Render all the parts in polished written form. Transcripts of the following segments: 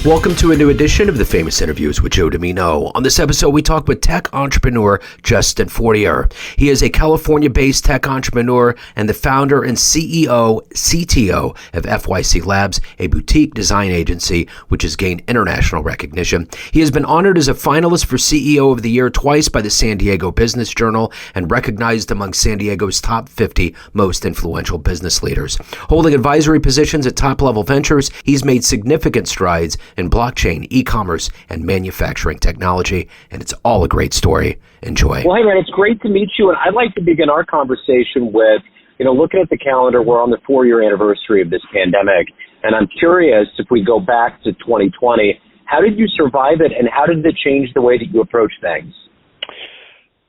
Welcome to a new edition of the Famous Interviews with Joe Dimino. On this episode, we talk with tech entrepreneur Justin Fortier. He is a California-based tech entrepreneur and the founder and CTO of FYC Labs, a boutique design agency which has gained international recognition. He has been honored as a finalist for CEO of the Year twice by the San Diego Business Journal and recognized among San Diego's top 50 most influential business leaders. Holding advisory positions at top-level ventures, he's made significant strides in blockchain, e-commerce, and manufacturing technology, and it's all a great story. Enjoy. Well, hey, man, it's great to meet you, and I'd like to begin our conversation with, looking at the calendar, we're on the 4-year anniversary of this pandemic, and I'm curious, if we go back to 2020, how did you survive it, and how did it change the way that you approach things?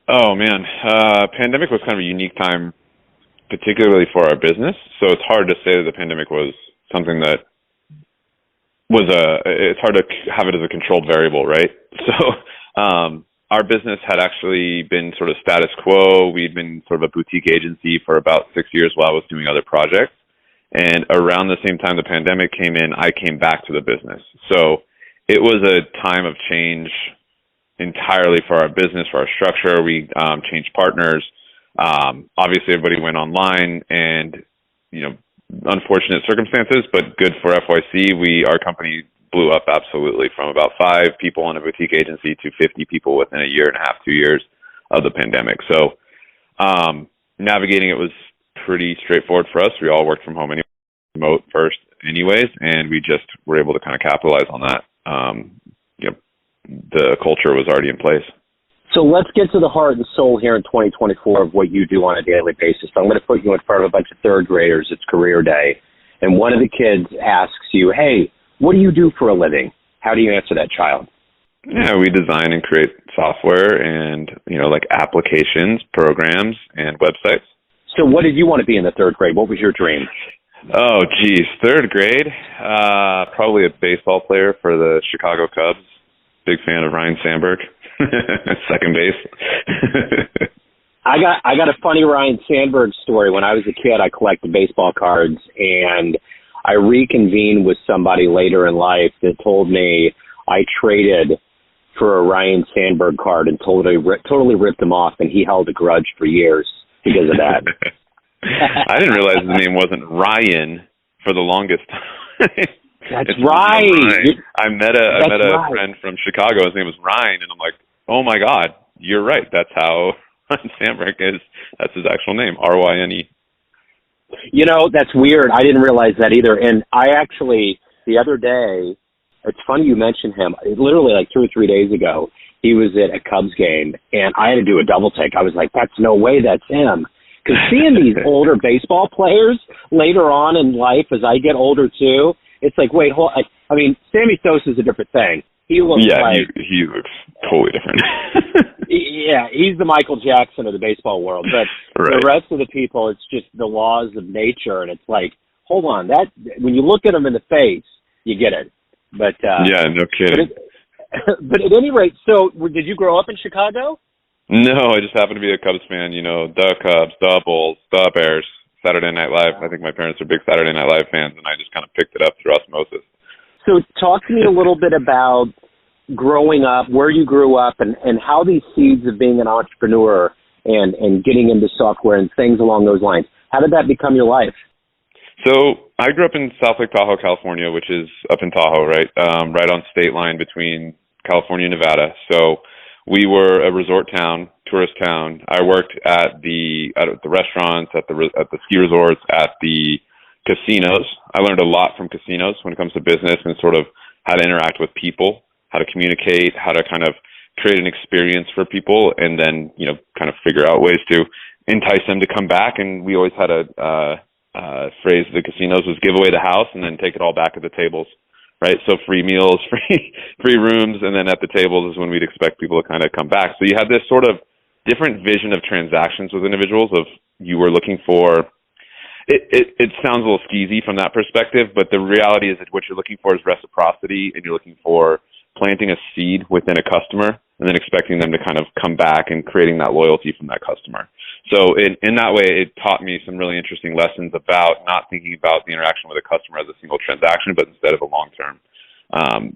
Oh, man. Pandemic was kind of a unique time, particularly for our business, so it's hard to say that the pandemic was something that it's hard to have it as a controlled variable, right? So our business had actually been sort of status quo. We'd been sort of a boutique agency for about 6 years while I was doing other projects. And around the same time the pandemic came in, I came back to the business. So it was a time of change entirely for our business, for our structure. We changed partners. Obviously, everybody went online and, unfortunate circumstances, but good for FYC. Our company blew up absolutely from about 5 people in a boutique agency to 50 people within a year and a half, 2 years of the pandemic. So navigating it was pretty straightforward for us. We all worked from home anyway, remote first anyways, and we just were able to kind of capitalize on that. The culture was already in place. So let's get to the heart and soul here in 2024 of what you do on a daily basis. So I'm going to put you in front of a bunch of third graders. It's career day. And one of the kids asks you, hey, what do you do for a living? How do you answer that child? Yeah, we design and create software and, like applications, programs, and websites. So what did you want to be in the third grade? What was your dream? Oh, geez. Third grade, probably a baseball player for the Chicago Cubs. Big fan of Ryne Sandberg. Second base. I got a funny Ryne Sandberg story. When I was a kid, I collected baseball cards, and I reconvened with somebody later in life that told me I traded for a Ryne Sandberg card and totally ripped him off, and he held a grudge for years because of that. I didn't realize his name wasn't Ryan for the longest time. That's right. I met a friend from Chicago. His name was Ryan, and I'm like, oh my God, you're right. That's how Ryne Sandberg is. That's his actual name, R-Y-N-E. That's weird. I didn't realize that either. And I actually, the other day, it's funny you mentioned him. Literally like 2 or 3 days ago, he was at a Cubs game, and I had to do a double take. I was like, that's no way that's him. Because seeing these older baseball players later on in life, as I get older too, it's like, wait, Sammy Sosa is a different thing. He looks he looks totally different. Yeah, he's the Michael Jackson of the baseball world. But right. The rest of the people, it's just the laws of nature, and it's like, hold on, that when you look at them in the face, you get it. But yeah, no kidding. But at any rate, so did you grow up in Chicago? No, I just happen to be a Cubs fan. The Cubs, the Bulls, the Bears. Saturday Night Live. I think my parents are big Saturday Night Live fans, and I just kind of picked it up through osmosis. So talk to me a little bit about growing up, where you grew up, and how these seeds of being an entrepreneur and getting into software and things along those lines. How did that become your life? So I grew up in South Lake Tahoe, California, which is up in Tahoe, right? Right on state line between California and Nevada. So we were a resort town, tourist town. I worked at the restaurants, at the ski resorts, at the casinos. I learned a lot from casinos when it comes to business and sort of how to interact with people, how to communicate, how to kind of create an experience for people, and then kind of figure out ways to entice them to come back. And we always had a phrase at the casinos was give away the house and then take it all back at the tables. Right, so free meals, free rooms, and then at the tables is when we'd expect people to kind of come back. So you had this sort of different vision of transactions with individuals. Of you were looking for. It sounds a little skeezy from that perspective, but the reality is that what you're looking for is reciprocity, and you're looking for planting a seed within a customer and then expecting them to kind of come back and creating that loyalty from that customer. So in that way, it taught me some really interesting lessons about not thinking about the interaction with a customer as a single transaction, but instead of a long-term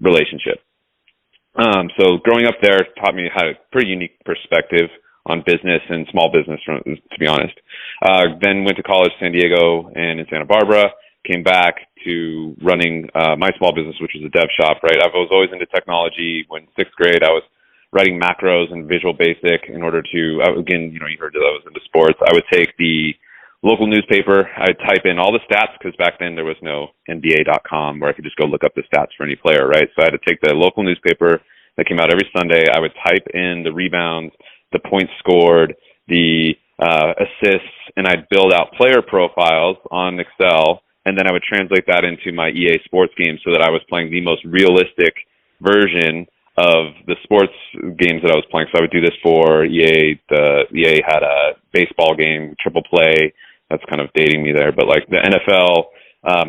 relationship. So growing up there taught me how a pretty unique perspective on business and small business, to be honest. Then went to college, San Diego and in Santa Barbara, came back to running my small business, which was a dev shop, right? I was always into technology. When sixth grade, I was writing macros and Visual Basic in order to, again, you heard that I was into sports. I would take the local newspaper, I'd type in all the stats, because back then there was no NBA.com where I could just go look up the stats for any player, right? So I had to take the local newspaper that came out every Sunday. I would type in the rebounds, the points scored, the assists, and I'd build out player profiles on Excel, and then I would translate that into my EA sports game so that I was playing the most realistic version of the sports games that I was playing. So I would do this for EA. The EA had a baseball game, triple play. That's kind of dating me there, but like the NFL,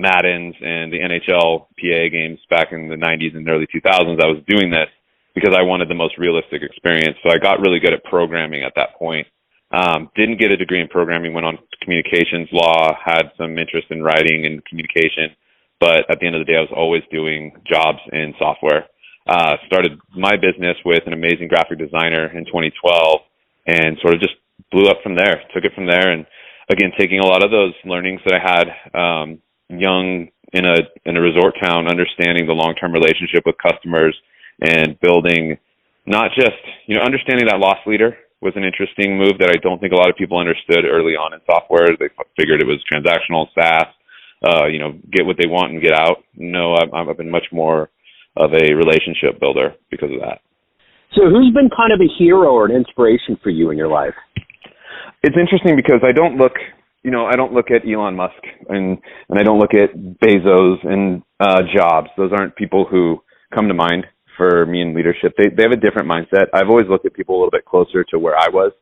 Maddens, and the NHL PA games back in the 90s and early 2000s, I was doing this because I wanted the most realistic experience. So I got really good at programming at that point. Didn't get a degree in programming, went on communications law, had some interest in writing and communication, but at the end of the day, I was always doing jobs in software. Started my business with an amazing graphic designer in 2012 and sort of just blew up from there, took it from there. And again, taking a lot of those learnings that I had, young in a resort town, understanding the long-term relationship with customers and building not just, understanding that loss leader was an interesting move that I don't think a lot of people understood early on in software. They figured it was transactional, SaaS, get what they want and get out. No, I've been much more of a relationship builder because of that. So who's been kind of a hero or an inspiration for you in your life? It's interesting because I don't look at Elon Musk and I don't look at Bezos and Jobs. Those aren't people who come to mind for me in leadership. They have a different mindset. I've always looked at people a little bit closer to where I was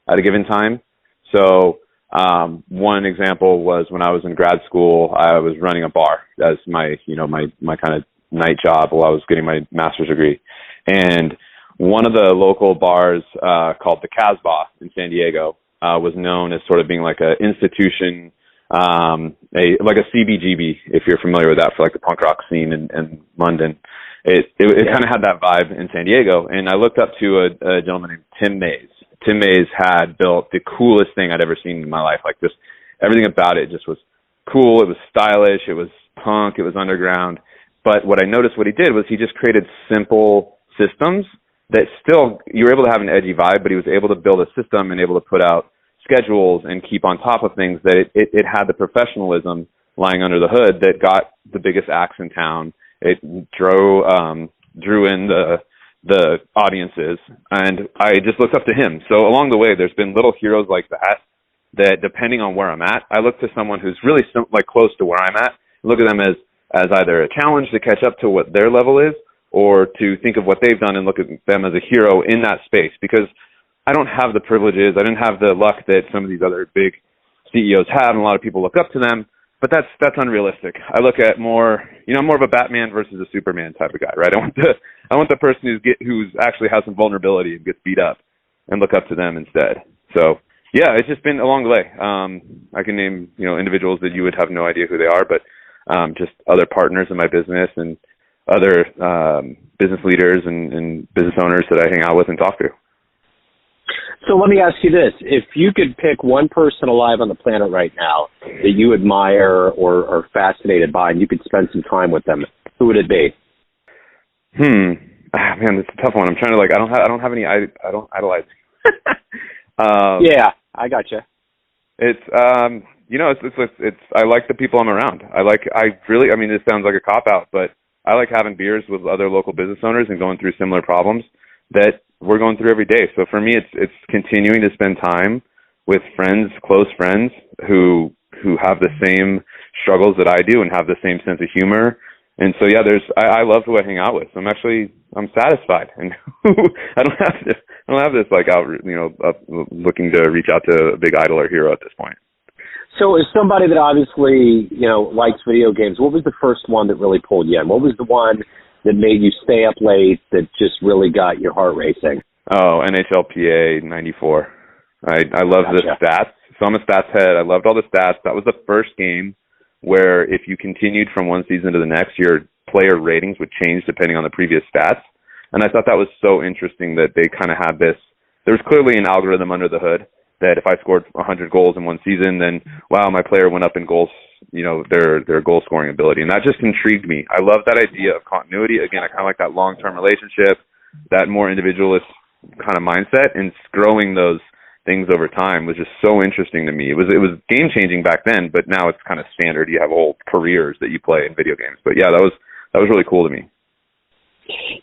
at a given time. So one example was when I was in grad school, I was running a bar as my kind of night job while I was getting my master's degree. And one of the local bars called the Casbah in San Diego was known as sort of being like an institution, like a CBGB, if you're familiar with that, for like the punk rock scene in London. It kind of had that vibe in San Diego. And I looked up to a gentleman named Tim Mays. Tim Mays had built the coolest thing I'd ever seen in my life. Like just everything about it just was cool. It was stylish. It was punk. It was underground. But what I noticed what he did was he just created simple systems that still, you were able to have an edgy vibe, but he was able to build a system and able to put out schedules and keep on top of things that it had the professionalism lying under the hood that got the biggest acts in town. It drew in the audiences, and I just looked up to him. So along the way, there's been little heroes like that depending on where I'm at, I look to someone who's really close to where I'm at, look at them as either a challenge to catch up to what their level is, or to think of what they've done and look at them as a hero in that space. Because I don't have the privileges, I didn't have the luck that some of these other big CEOs have, and a lot of people look up to them. But that's unrealistic. I look at more, I'm more of a Batman versus a Superman type of guy, right? I want the person who's actually has some vulnerability and gets beat up, and look up to them instead. So yeah, it's just been along the way. I can name individuals that you would have no idea who they are, but just other partners in my business and other business leaders and business owners that I hang out with and talk to. So let me ask you this. If you could pick one person alive on the planet right now that you admire or are fascinated by and you could spend some time with them, who would it be? Man, it's a tough one. I'm trying to I don't idolize. Yeah, I gotcha. It's I like the people I'm around. This sounds like a cop-out, but I like having beers with other local business owners and going through similar problems that we're going through every day. So for me, it's continuing to spend time with friends, close friends who have the same struggles that I do and have the same sense of humor. And so, yeah, I love who I hang out with. I'm satisfied, and I don't have this looking to reach out to a big idol or hero at this point. So as somebody that obviously, likes video games, what was the first one that really pulled you in? What was the one that made you stay up late that just really got your heart racing? Oh, NHLPA 94. I love the stats. So I'm a stats head. I loved all the stats. That was the first game where if you continued from one season to the next, your player ratings would change depending on the previous stats. And I thought that was so interesting that they kind of had this. There was clearly an algorithm under the hood that if I scored 100 goals in one season, then, wow, my player went up in goals, their goal scoring ability. And that just intrigued me. I love that idea of continuity. Again, I kind of like that long-term relationship, that more individualist kind of mindset, and growing those things over time was just so interesting to me. It was game-changing back then, but now it's kind of standard. You have whole careers that you play in video games. But yeah, that was really cool to me.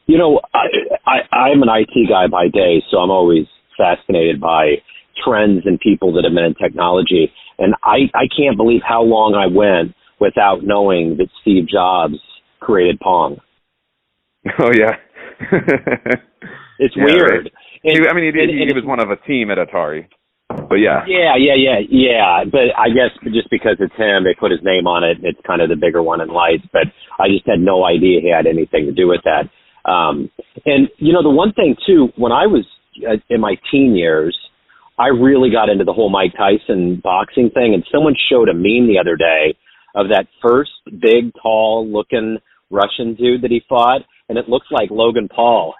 I'm an IT guy by day, so I'm always fascinated by trends and people that have been in technology. And I can't believe how long I went without knowing that Steve Jobs created Pong. Oh, yeah. It's weird. Right. He was one of a team at Atari. But yeah. Yeah. But I guess just because it's him, they put his name on it. It's kind of the bigger one in lights. But I just had no idea he had anything to do with that. And the one thing too, when I was in my teen years, I really got into the whole Mike Tyson boxing thing. And someone showed a meme the other day of that first big, tall looking Russian dude that he fought. And it looks like Logan Paul.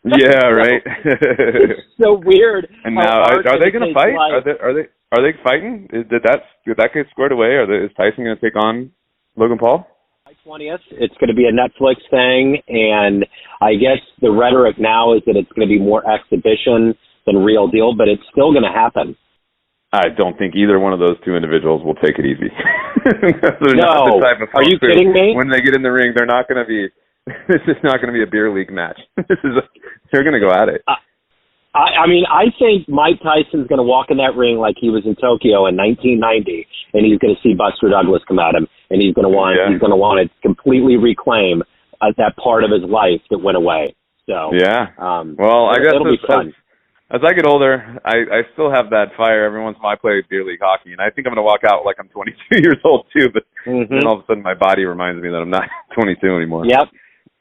Yeah, right. It's so weird. And now, are they going to fight? Are they fighting? Did that get squared away? Is Tyson going to take on Logan Paul? July 20th. It's going to be a Netflix thing, and I guess the rhetoric now is that it's going to be more exhibition than real deal, but it's still going to happen. I don't think either one of those two individuals will take it easy. No. Are you kidding me? When they get in the ring, they're not going to be. This is not going to be a beer league match. They're going to go at it. I think Mike Tyson's going to walk in that ring like he was in Tokyo in 1990, and he's going to see Buster Douglas come at him, and he's going to want to completely reclaim that part of his life that went away. So yeah. Well, I guess it'll be fun. As I get older, I still have that fire. Every once in a while I play beer league hockey, and I think I'm going to walk out like I'm 22 years old too, but then all of a sudden my body reminds me that I'm not 22 anymore. Yep,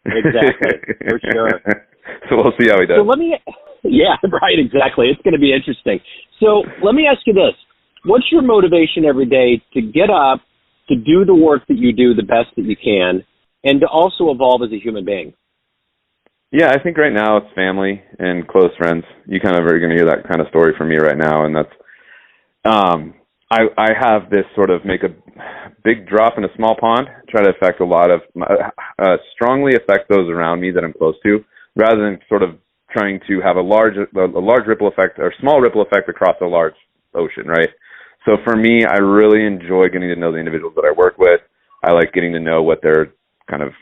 exactly, for sure. So we'll see how he does. Yeah, right, exactly. It's going to be interesting. So let me ask you this. What's your motivation every day to get up, to do the work that you do the best that you can, and to also evolve as a human being? Yeah, I think right now it's family and close friends. You kind of are going to hear that kind of story from me right now, and that's I have this sort of make a big drop in a small pond, try to affect a lot of strongly affect those around me that I'm close to, rather than sort of trying to have a large ripple effect or small ripple effect across a large ocean, right? So for me, I really enjoy getting to know the individuals that I work with. I like getting to know what their kind of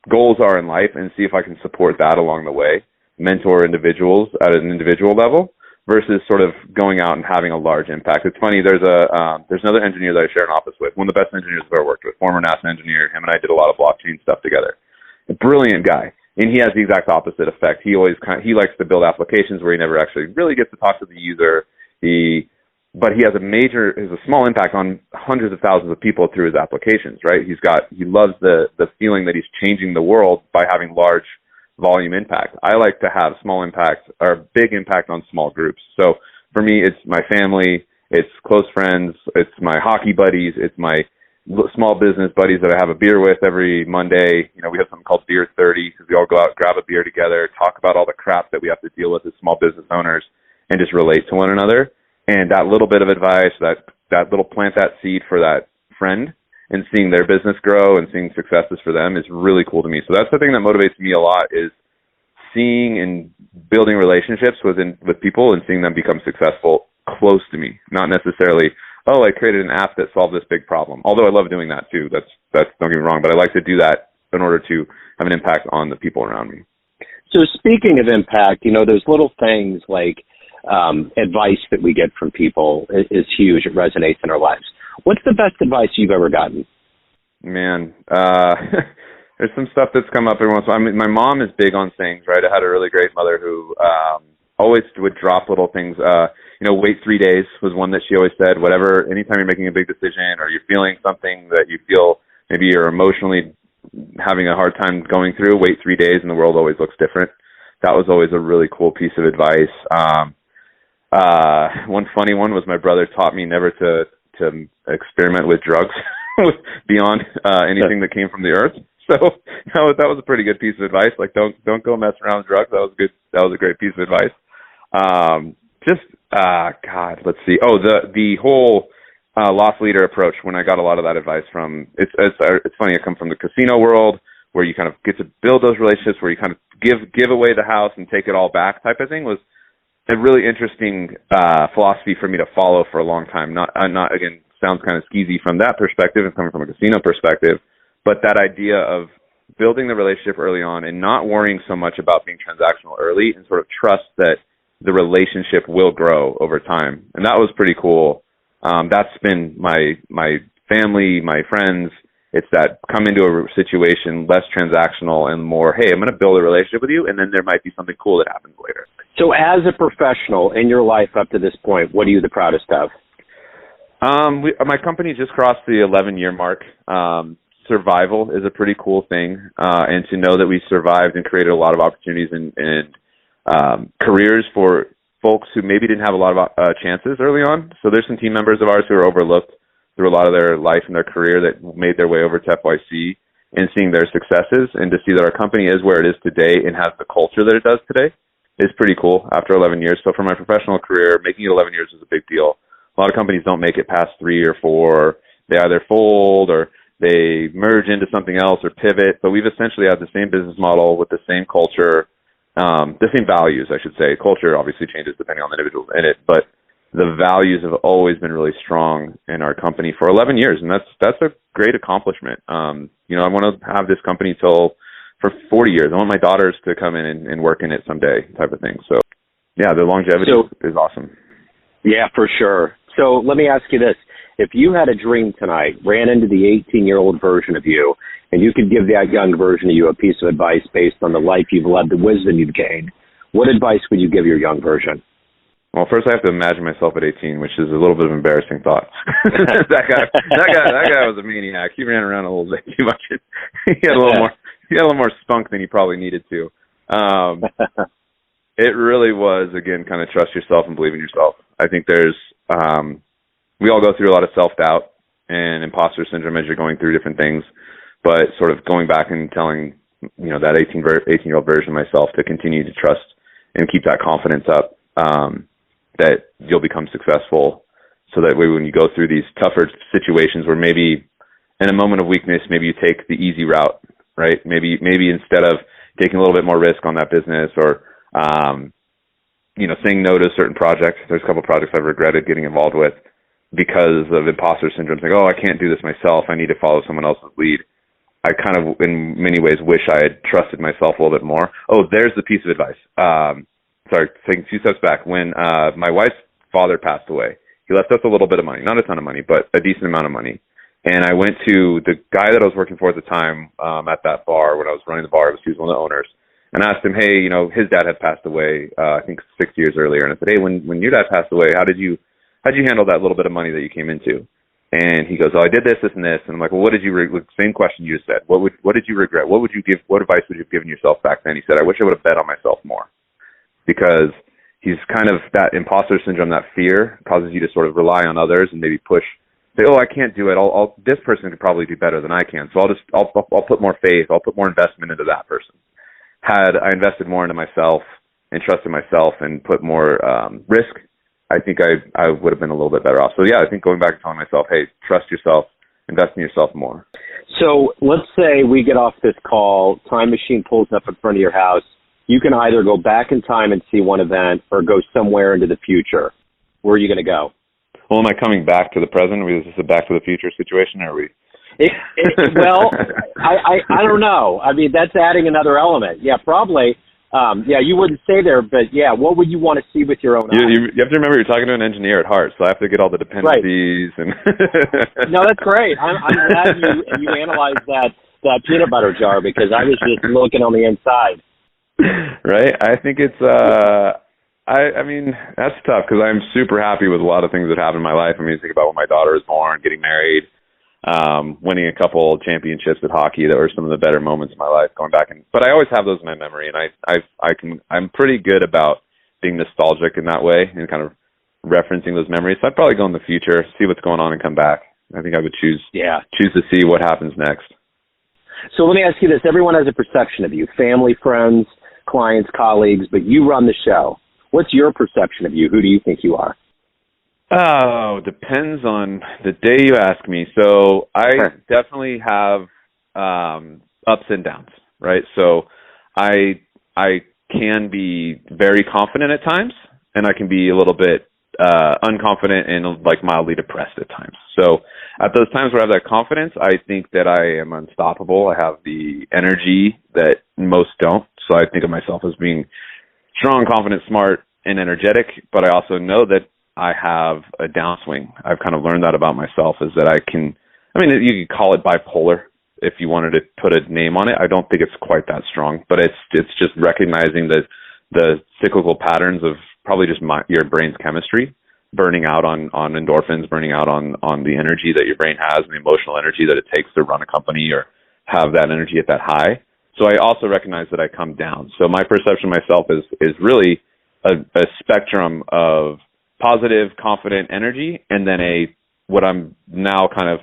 goals are in life and see if I can support that along the way, mentor individuals at an individual level versus sort of going out and having a large impact. It's funny, there's another engineer that I share an office with, one of the best engineers I've ever worked with, former NASA engineer. Him and I did a lot of blockchain stuff together. A brilliant guy. And he has the exact opposite effect. He likes to build applications where he never actually really gets to talk to the user. But he has a small impact on hundreds of thousands of people through his applications, right? He loves the feeling that he's changing the world by having large volume impact. I like to have small impact or big impact on small groups. So for me, it's my family, it's close friends, it's my hockey buddies, it's my small business buddies that I have a beer with every Monday. We have something called Beer 30 because we all go out, grab a beer together, talk about all the crap that we have to deal with as small business owners and just relate to one another. And that little bit of advice, that little plant that seed for that friend and seeing their business grow and seeing successes for them is really cool to me. So that's the thing that motivates me a lot is seeing and building relationships with people and seeing them become successful close to me, not necessarily, oh, I created an app that solved this big problem. Although I love doing that too. That's don't get me wrong, but I like to do that in order to have an impact on the people around me. So speaking of impact, those little things like advice that we get from people is huge. It resonates in our lives. What's the best advice you've ever gotten? Man, there's some stuff that's come up every once in a while. I mean, my mom is big on things, right? I had a really great mother who always would drop little things. Wait 3 days was one that she always said. Whatever, anytime you're making a big decision or you're feeling something that you feel maybe you're emotionally having a hard time going through, wait 3 days and the world always looks different. That was always a really cool piece of advice. One funny one was my brother taught me never to experiment with drugs. beyond anything that came from the earth. So that was a pretty good piece of advice. Like, don't go mess around with drugs. That was good. That was a great piece of advice. God, let's see. Oh, the whole loss leader approach. When I got a lot of that advice from, it's funny. I come from the casino world where you kind of get to build those relationships, where you kind of give away the house and take it all back type of thing. Was a really interesting philosophy for me to follow for a long time. Not again, sounds kind of skeezy from that perspective and coming from a casino perspective, but that idea of building the relationship early on and not worrying so much about being transactional early, and sort of trust that the relationship will grow over time. And that was pretty cool. That's been my family, my friends. It's that come into a situation less transactional and more, hey, I'm going to build a relationship with you, and then there might be something cool that happens later. So as a professional in your life up to this point, what are you the proudest of? My company just crossed the 11-year mark. Survival is a pretty cool thing, and to know that we survived and created a lot of opportunities and careers for folks who maybe didn't have a lot of chances early on. So there's some team members of ours who are overlooked through a lot of their life and their career that made their way over to FYC, and seeing their successes, and to see that our company is where it is today and has the culture that it does today is pretty cool after 11 years. So for my professional career, making it 11 years is a big deal. A lot of companies don't make it past 3 or 4. They either fold or they merge into something else or pivot, but we've essentially had the same business model with the same culture, the same values, I should say. Culture obviously changes depending on the individuals in it, but the values have always been really strong in our company for 11 years, and that's a great accomplishment. I want to have this company for 40 years. I want my daughters to come in and work in it someday, type of thing. So, yeah, the longevity is awesome. Yeah, for sure. So let me ask you this. If you had a dream tonight, ran into the 18-year-old version of you, and you could give that young version of you a piece of advice based on the life you've led, the wisdom you've gained, what advice would you give your young version? Well, first I have to imagine myself at 18, which is a little bit of an embarrassing thought. that guy was a maniac. He ran around a little bit too much. He had a little more spunk than he probably needed to. It really was, again, kind of trust yourself and believe in yourself. I think there's we all go through a lot of self-doubt and imposter syndrome as you're going through different things, but sort of going back and telling, that 18-year-old version of myself to continue to trust and keep that confidence up, that you'll become successful, so that way when you go through these tougher situations where maybe in a moment of weakness, maybe you take the easy route, right? Maybe instead of taking a little bit more risk on that business or, saying no to a certain project. There's a couple of projects I've regretted getting involved with because of imposter syndrome. It's like, I can't do this myself. I need to follow someone else's lead. I kind of, in many ways, wish I had trusted myself a little bit more. Oh, there's the piece of advice. Sorry, taking 2 steps back. When my wife's father passed away, he left us a little bit of money, not a ton of money, but a decent amount of money. And I went to the guy that I was working for at the time at that bar, when I was running the bar. He was one of the owners. And I asked him, hey, his dad had passed away, I think 6 years earlier. And I said, hey, when your dad passed away, how'd you handle that little bit of money that you came into? And he goes, I did this, this, and this. And I'm like, well, what did you, same question you just said. What did you regret? What advice would you have given yourself back then? He said, I wish I would have bet on myself more. Because he's kind of, that imposter syndrome, that fear causes you to sort of rely on others and maybe say, I can't do it. This person could probably do better than I can. So I'll put more faith. I'll put more investment into that person. Had I invested more into myself and trusted myself and put more risk, I think I would have been a little bit better off. So yeah, I think going back and telling myself, hey, trust yourself, invest in yourself more. So let's say we get off this call, time machine pulls up in front of your house. You can either go back in time and see one event or go somewhere into the future. Where are you going to go? Well, am I coming back to the present? Is this a back to the future situation, or are we? Well, I don't know. I mean, that's adding another element. Yeah, probably. You wouldn't stay there, but yeah, what would you want to see with your own eyes? You have to remember you're talking to an engineer at heart, so I have to get all the dependencies. Right. And No, that's great. I'm glad you analyzed that peanut butter jar, because I was just looking on the inside. Right. I think it's I mean, that's tough, because I'm super happy with a lot of things that happened in my life. I mean, think about when my daughter was born, getting married, winning a couple championships at hockey. That were some of the better moments of my life, going back. But I always have those in my memory, and I'm pretty good about being nostalgic in that way and kind of referencing those memories. So I'd probably go in the future, see what's going on, and come back. I think I would choose Yeah. to see what happens next. So let me ask you this. Everyone has a perception of you, family, friends, clients, colleagues, but you run the show. What's your perception of you? Who do you think you are? Oh, depends on the day you ask me. So I definitely have ups and downs, right? So I can be very confident at times, and I can be a little bit unconfident and like mildly depressed at times. So at those times where I have that confidence, I think that I am unstoppable. I have the energy that most don't. So I think of myself as being strong, confident, smart, and energetic, but I also know that I have a downswing. I've kind of learned that about myself, is that you could call it bipolar if you wanted to put a name on it. I don't think it's quite that strong, but it's just recognizing the cyclical patterns of probably just your brain's chemistry, burning out on endorphins, burning out on the energy that your brain has and the emotional energy that it takes to run a company or have that energy at that high. So I also recognize that I come down. So my perception of myself is really a spectrum of positive, confident energy, and then what I'm now kind of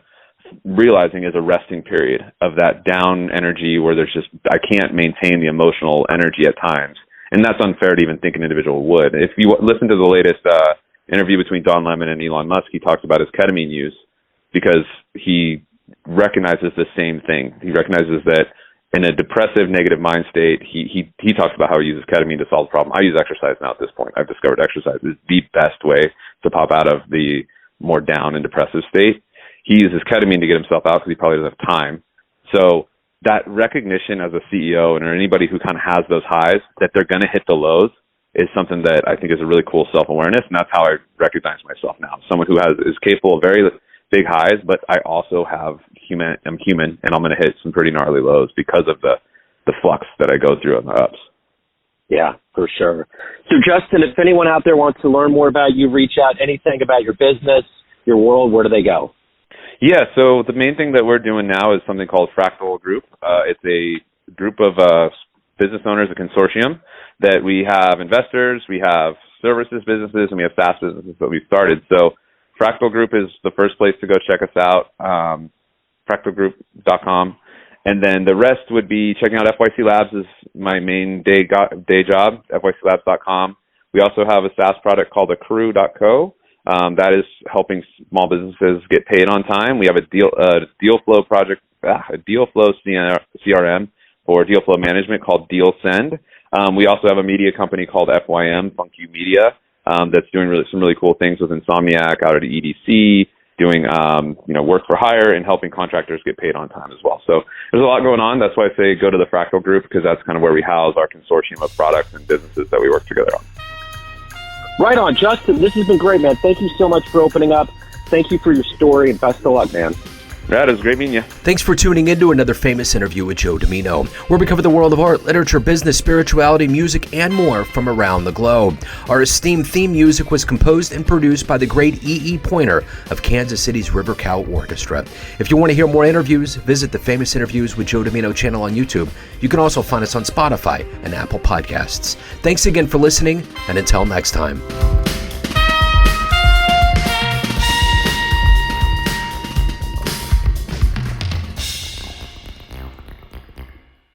realizing is a resting period of that down energy where I can't maintain the emotional energy at times. And that's unfair to even think an individual would. If you listen to the latest interview between Don Lemon and Elon Musk, he talks about his ketamine use because he recognizes the same thing. He recognizes that in a depressive, negative mind state, he talks about how he uses ketamine to solve the problem. I use exercise now at this point. I've discovered exercise is the best way to pop out of the more down and depressive state. He uses ketamine to get himself out because he probably doesn't have time. So that recognition as a CEO and anybody who kind of has those highs, that they're going to hit the lows, is something that I think is a really cool self-awareness, and that's how I recognize myself now. Someone who is capable of very big highs, but I also I'm human, and I'm going to hit some pretty gnarly lows because of the flux that I go through on the ups. Yeah, for sure. So Justin, if anyone out there wants to learn more about you, reach out, anything about your business, your world, where do they go? Yeah, so the main thing that we're doing now is something called Fractal Group. It's a group of business owners, a consortium, that we have investors, we have services businesses, and we have SaaS businesses that we've started. So Fractal Group is the first place to go check us out, fractalgroup.com. And then the rest would be checking out FYC Labs is my main day job, fyclabs.com. We also have a SaaS product called accrue.co. That is helping small businesses get paid on time. We have a deal flow project, a deal flow CRM or deal flow management called DealSend. We also have a media company called FYM, Funk You Media, that's doing some really cool things with Insomniac out at EDC, doing work for hire and helping contractors get paid on time as well. So there's a lot going on. That's why I say go to the Fractal Group, because that's kind of where we house our consortium of products and businesses that we work together on. Right on. Justin, this has been great, man. Thank you so much for opening up. Thank you for your story, and best of luck, man. Yeah, it was great meeting you. Thanks for tuning in to another famous interview with Joe Dimino, where we cover the world of art, literature, business, spirituality, music, and more from around the globe. Our esteemed theme music was composed and produced by the great E.E. Pointer of Kansas City's River Cow Orchestra. If you want to hear more interviews, visit the Famous Interviews with Joe Dimino channel on YouTube. You can also find us on Spotify and Apple Podcasts. Thanks again for listening, and until next time.